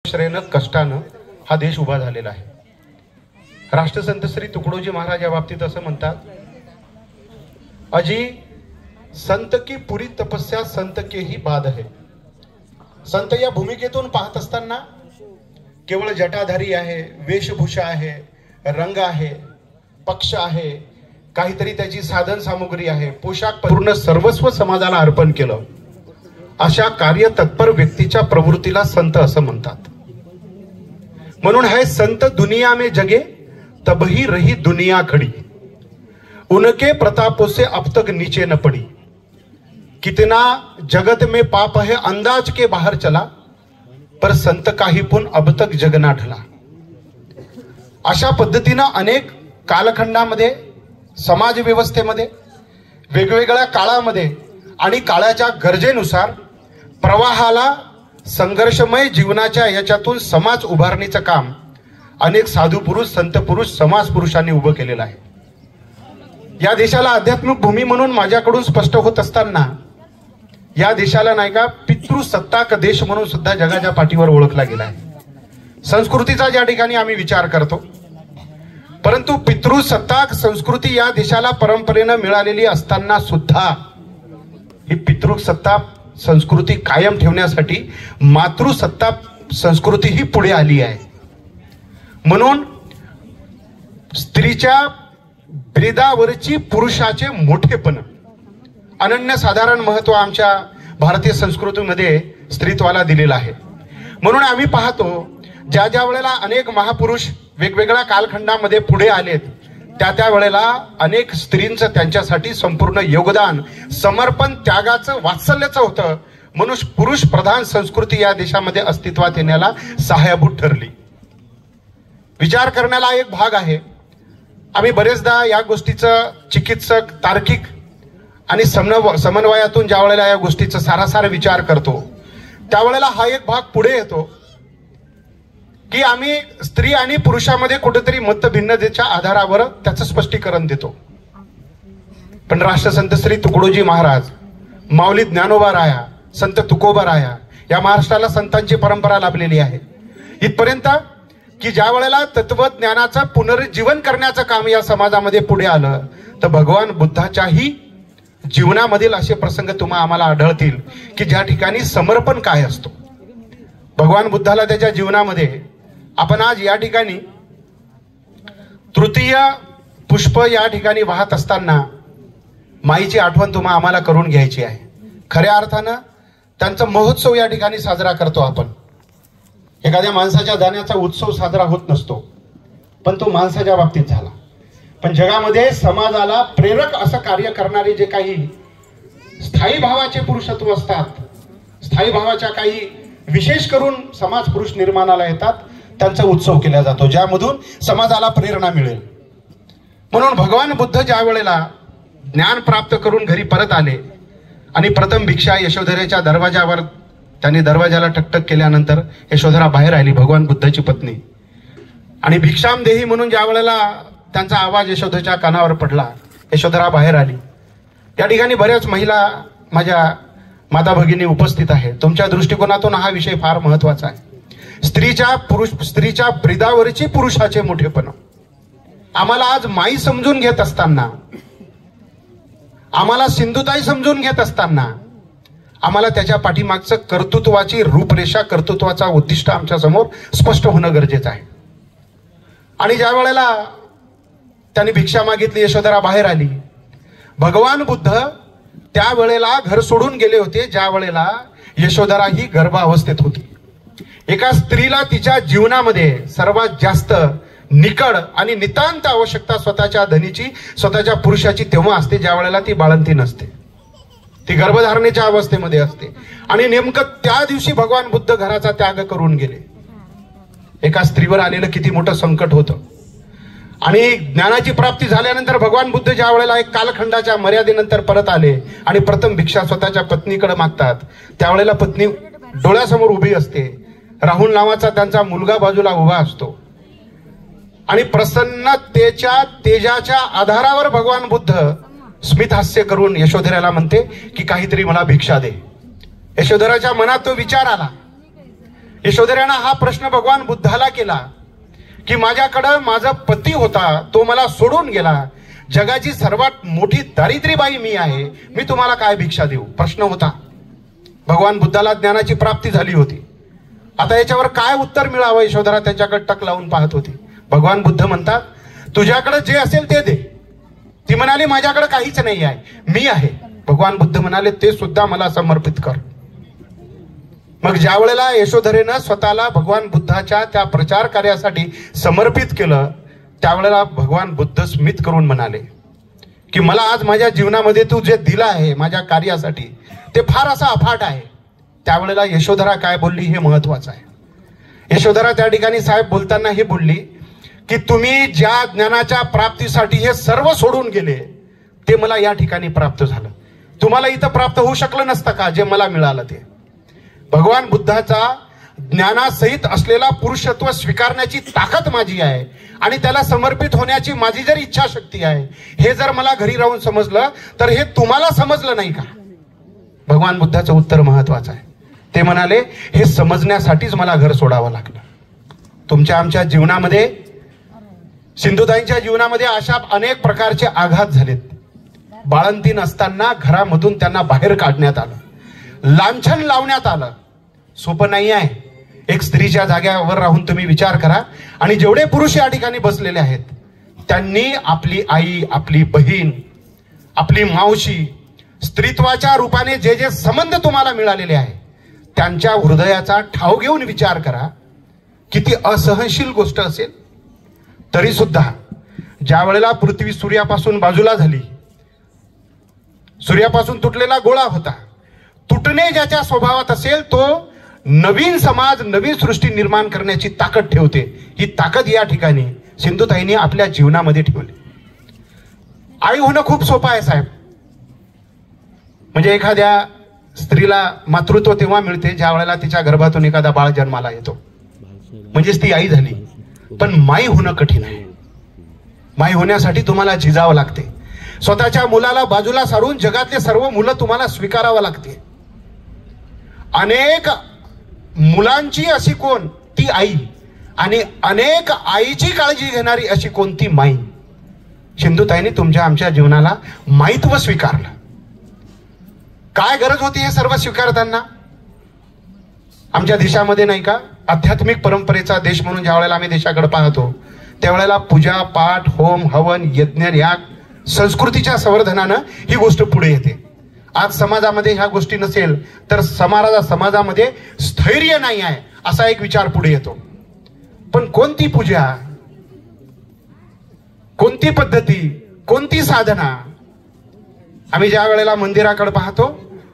श्रेयनं कष्टानं हा देश उभा झालेला आहे। राष्ट्रसंत श्री तुकडोजी महाराज या बाबतीत असं म्हणतात, अजी संत की पुरी तपस्या संत के ही बाद है। संत या भूमिकेतून पाहत असताना केवळ जटाधारी आहे, वेशभूषा आहे, रंग आहे, पक्ष आहे, काहीतरी त्याची साधन सामुग्री आहे, पोशाख पूर्ण सर्वस्व समाजाला अर्पण केलं अशा कार्य तत्पर व्यक्तीच्या प्रवृत्तीला संत असं म्हणतात। म्हणून है संत दुनिया में जगे तबही रही दुनिया खड़ी, उनके प्रतापों से अब तक नीचे न पड़ी। कितना जगत में पाप है अंदाज के बाहर चला, पर संत काही पुन अब तक जग ना ढला। अशा पद्धतीनं अनेक कालखंडामध्ये, समाज व्यवस्थेमध्ये, वेगवेगळ्या काळामध्ये आणि काळाच्या गरजेनुसार प्रवाहाला संघर्षमय जीवनाच्या याच्यातून समाज उभारणीचं काम अनेक साधू पुरुष, संत पुरुष, समाज पुरुषांनी उभं केलेलं आहे। या देशाला आध्यात्मिक भूमी म्हणून माझ्याकडून स्पष्ट होत असताना या देशाला नाही का पितृसत्ताक देश म्हणून सुद्धा जगाच्या पाठीवर ओळखला गेला आहे। संस्कृतीचा ज्या ठिकाणी आम्ही विचार करतो, परंतु पितृसत्ताक संस्कृती या देशाला परंपरेनं मिळालेली असताना सुद्धा ही पितृसत्ता संस्कृती कायम ठेवण्यासाठी मातृसत्ता संस्कृती ही पुढे आली आहे। म्हणून स्त्रीच्या ब्रिदावरची पुरुषाचे मोठेपण, अनन्यसाधारण महत्व आमच्या भारतीय संस्कृतीमध्ये स्त्रीत्वाला दिलेलं आहे। म्हणून आम्ही पाहतो ज्या ज्या वेळेला अनेक महापुरुष वेगवेगळ्या कालखंडामध्ये पुढे आलेत, त्या वेळेला अनेक स्त्रींचं त्यांच्यासाठी संपूर्ण योगदान, समर्पण, त्यागाचं, वात्सल्याचं होतं। म्हणून पुरुष प्रधान संस्कृती या देशामध्ये अस्तित्वात येण्याला सहाय्यभूत ठरली। विचार करण्याला एक भाग आहे। आम्ही बरेचदा या गोष्टीचं चिकित्सक, तार्किक आणि समन्वयातून ज्या वेळेला या गोष्टीचा सारासार विचार करतो, त्यावेळेला हा एक भाग पुढे येतो की आम्ही स्त्री आणि पुरुषामध्ये कुठेतरी मतभिन्नतेच्या आधारावर त्याचं स्पष्टीकरण देतो। पण राष्ट्रसंत श्री तुकडोजी महाराज, माऊली ज्ञानोबा राया, संत तुकोबा राया, या महाराष्ट्राला संतांची परंपरा लाभलेली आहे इथपर्यंत की ज्या वेळेला तत्वज्ञानाचं पुनरुज्जीवन करण्याचं काम या समाजामध्ये पुढे आलं, तर भगवान बुद्धाच्याही जीवनामधील असे प्रसंग तुम्हाला आम्हाला आढळतील की ज्या ठिकाणी समर्पण काय असतो। भगवान बुद्धाला त्याच्या जीवनामध्ये आपण आज या ठिकाणी तृतीय पुष्प या ठिकाणी वाहत असताना माईची आठवण तुम्हाला आम्हाला करून घ्यायची आहे। खऱ्या अर्थानं त्यांचा महोत्सव या ठिकाणी साजरा करतो आपण। एखाद्या माणसाच्या जाण्याचा उत्सव साजरा होत नसतो, पण तो माणसाच्या बाबतीत झाला। पण जगामध्ये समाजाला प्रेरक असं कार्य करणारे जे काही स्थायी भावाचे पुरुषत्व असतात, स्थायी भावाच्या काही विशेष करून समाज पुरुष निर्माणाला येतात, त्यांचा उत्सव केला जातो, ज्यामधून समाजाला प्रेरणा मिळेल। म्हणून भगवान बुद्ध ज्या वेळेला ज्ञान प्राप्त करून घरी परत आले आणि प्रथम भिक्षा यशोधरेच्या दरवाजावर, त्यांनी दरवाजाला टकटक केल्यानंतर यशोधरा बाहेर आली, भगवान बुद्धाची पत्नी, आणि भिक्षाम देही म्हणून ज्या वेळेला त्यांचा आवाज यशोधरेच्या कानावर पडला, यशोधरा बाहेर आली। या ठिकाणी बऱ्याच महिला माझ्या माता भगिनी उपस्थित आहे। तुमच्या दृष्टिकोनातून हा विषय फार महत्वाचा आहे। स्त्रीच्या ब्रिदावरची पुरुषाचे मोठेपण आम्हाला आज माई समजून घेत असताना, आम्हाला सिंधुताई समजून घेत असताना, आम्हाला त्याच्या पाठीमागचं कर्तृत्वाची रूपरेषा, कर्तृत्वाचा उद्दिष्ट आमच्या समोर स्पष्ट होणं गरजेचं आहे। आणि ज्या वेळेला त्यांनी भिक्षा मागितली, यशोधरा बाहेर आली, भगवान बुद्ध त्यावेळेला घर सोडून गेले होते ज्या वेळेला यशोधरा ही गर्भावस्थेत होती। एका स्त्रीला तिच्या जीवनामध्ये सर्वात जास्त निकड आणि नितांत आवश्यकता स्वतःच्या धनीची, स्वतःच्या पुरुषाची तेव्हा असते ज्या वेळेला ती बाळंती नसते, ती गर्भधारणेच्या अवस्थेमध्ये असते। आणि नेमकं त्या दिवशी भगवान बुद्ध घराचा त्याग करून गेले। एका स्त्रीवर आलेलं किती मोठं संकट होतं। आणि ज्ञानाची प्राप्ती झाल्यानंतर भगवान बुद्ध ज्या वेळेला एक कालखंडाच्या मर्यादेनंतर परत आले आणि प्रथम भिक्षा स्वतःच्या पत्नीकडे मागतात, त्यावेळेला पत्नी डोळ्यासमोर उभी असते। राहुल नावाचा त्यांचा मुलगा बाजूला उभा असतो आणि प्रसन्नतेच्या तेजाच्या आधारावर भगवान बुद्ध स्मित हास्य करून यशोधरेला म्हणते की काहीतरी मला भिक्षा दे। यशोधराच्या मनात तो विचार आला यशोधरानं हा प्रश्न भगवान बुद्धाला केला की माझ्याकडं माझा पती होता, तो मला सोडून गेला, जगाची सर्वात मोठी दारिद्र्यबाई मी आहे, मी तुम्हाला काय भिक्षा देऊ, प्रश्न होता. भगवान बुद्धाला ज्ञानाची प्राप्ती झाली होती. आता याच्यावर काय उत्तर मिळावं, यशोधरा त्यांच्याकडे टक लावून पाहत होती. भगवान बुद्ध म्हणतात, तुझ्याकडे जे असेल ते दे. ती म्हणाली, माझ्याकडे काहीच नाही आहे, मी आहे. भगवान बुद्ध म्हणाले, ते सुद्धा मला समर्पित कर. मग ज्या वेळेला यशोधरेनं स्वतःला भगवान बुद्धाच्या त्या प्रचार कार्यासाठी समर्पित केलं, त्यावेळेला भगवान बुद्ध स्मित करून म्हणाले की मला आज माझ्या जीवनामध्ये तू जे दिलं आहे माझ्या कार्यासाठी ते फार असं अफाट आहे. त्यावेळेला यशोधरा काय बोलली हे महत्वाचं आहे. यशोधरा त्या ठिकाणी साहेब बोलताना हे बोलली की तुम्ही ज्या ज्ञानाच्या प्राप्तीसाठी हे सर्व सोडून गेले ते मला या ठिकाणी प्राप्त झालं, तुम्हाला इथं प्राप्त होऊ शकलं नसतं का जे मला मिळालं ते. भगवान बुद्धाचा ज्ञानासहित असलेला पुरुषत्व स्वीकारण्याची ताकद माझी आहे आणि त्याला समर्पित होण्याची माझी जर इच्छाशक्ती आहे, हे जर मला घरी राहून समजलं तर हे तुम्हाला समजलं नाही का. भगवान बुद्धाचं उत्तर महत्वाचं आहे. ते म्हणाले, हे समजण्यासाठीच मला घर सोडावं लागलं. तुमच्या आमच्या जीवनामध्ये, सिंधुताईंच्या जीवनामध्ये अशा अनेक प्रकारचे आघात झालेत. बाळंतीण असताना घरामधून त्यांना बाहेर काढण्यात आलं, लांछन लावण्यात आलं. सोपं नाही आहे. एक स्त्रीच्या जाग्यावर राहून तुम्ही विचार करा. आणि जेवढे पुरुष या ठिकाणी बसलेले आहेत त्यांनी आपली आई, आपली बहीण, आपली मावशी, स्त्रीत्वाच्या रूपाने जे जे संबंध तुम्हाला मिळालेले आहे त्यांच्या हृदयाचा ठाव घेऊन विचार करा, किती असहनशील गोष्ट असेल. तरी सुद्धा ज्या वेळेला पृथ्वी सूर्यापासून बाजूला झाली, सूर्यापासून तुटलेला गोळा होता, तुटणे ज्याच्या स्वभावात असेल तो नवीन समाज, नवीन सृष्टी निर्माण करण्याची ताकद ठेवते. ही ताकद या ठिकाणी सिंधुताईंनी आपल्या जीवनामध्ये ठेवली. आई होणं खूप सोपं आहे साहेब. म्हणजे एखाद्या स्त्रीला मातृत्व तेव्हा मिळते ज्या वेळेला तिच्या गर्भातून एखादा बाळ जन्माला येतो, म्हणजेच ती आई झाली. पण माई होणं कठीण आहे. माई होण्यासाठी तुम्हाला झिजावं लागते. स्वतःच्या मुलाला बाजूला सारून जगातले सर्व मुलं तुम्हाला स्वीकारावं लागते. अनेक मुलांची अशी कोण ती आई, आणि अनेक आईची काळजी घेणारी अशी कोणती माई. सिंधुताईंनी तुमच्या आमच्या जीवनाला माईत्व स्वीकारलं. काय गरज होती हे सर्व स्वीकारताना. आमच्या देशामध्ये नाही का, आध्यात्मिक परंपरेचा देश म्हणून ज्या वेळेला आम्ही देशाकडे पाहतो त्यावेळेला पूजा पाठ, होम हवन, यज्ञ याग संस्कृतीच्या संवर्धनानं ही गोष्ट पुढे येते. आज समाजामध्ये ह्या गोष्टी नसेल तर समाजामध्ये स्थैर्य नाही आहे असा एक विचार पुढे येतो. पण कोणती पूजा, कोणती पद्धती, कोणती साधना. आम्ही ज्या वेळेला मंदिराकडे पाहतो,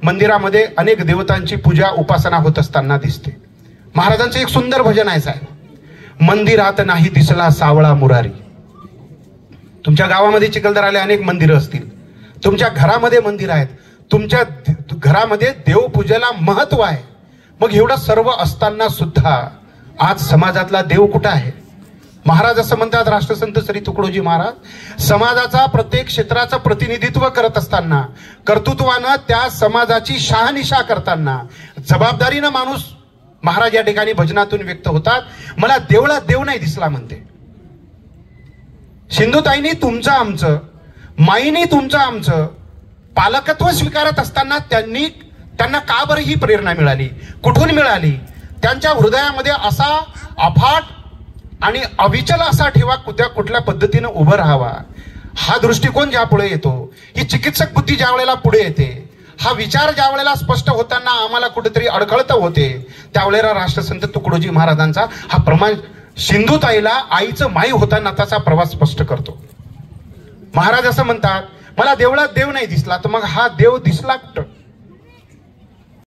मंदिरामध्ये अनेक देवतांची पूजा उपासना होत असताना दिसते. महाराजांचं एक सुंदर भजन आहे साहेब, मंदिरात नाही दिसला सावळा मुरारी. तुमच्या गावामध्ये चिखलदराला अनेक मंदिरं असतील, तुमच्या घरामध्ये मंदिर आहेत, तुमच्या घरामध्ये देवपूजेला महत्व आहे. मग एवढं सर्व असताना सुद्धा आज समाजातला देव कुठं आहे. महाराज असं म्हणतात, राष्ट्रसंत श्री तुकडोजी महाराज, समाजाचा प्रत्येक क्षेत्राचं प्रतिनिधित्व करत असताना, कर्तृत्वानं त्या समाजाची शहानिशा करताना, जबाबदारीनं माणूस, महाराज या ठिकाणी भजनातून व्यक्त होतात, मला देवळात देव नाही दिसला म्हणते. सिंधुताईंनी तुमचं आमचं, माईनी तुमचं आमचं पालकत्व स्वीकारत असताना त्यांना का बरं ही प्रेरणा मिळाली, कुठून मिळाली. त्यांच्या हृदयामध्ये असा अफाट आणि अविचल असा ठेवा कुठल्या पद्धतीनं उभं राहावा, हा दृष्टिकोन ज्या पुढे येतो, ही चिकित्सक बुद्धी ज्या वेळेला पुढे येते, हा विचार ज्या वेळेला स्पष्ट होताना आम्हाला कुठेतरी अडखळत होते, त्यावेळेला राष्ट्रसंत तुकडोजी महाराजांचा हा प्रमाण सिंधुताईला आईचं माई होताना त्याचा प्रवास स्पष्ट करतो. महाराज असं म्हणतात, मला देवळात देव नाही दिसला, तर मग हा देव दिसला कुठं.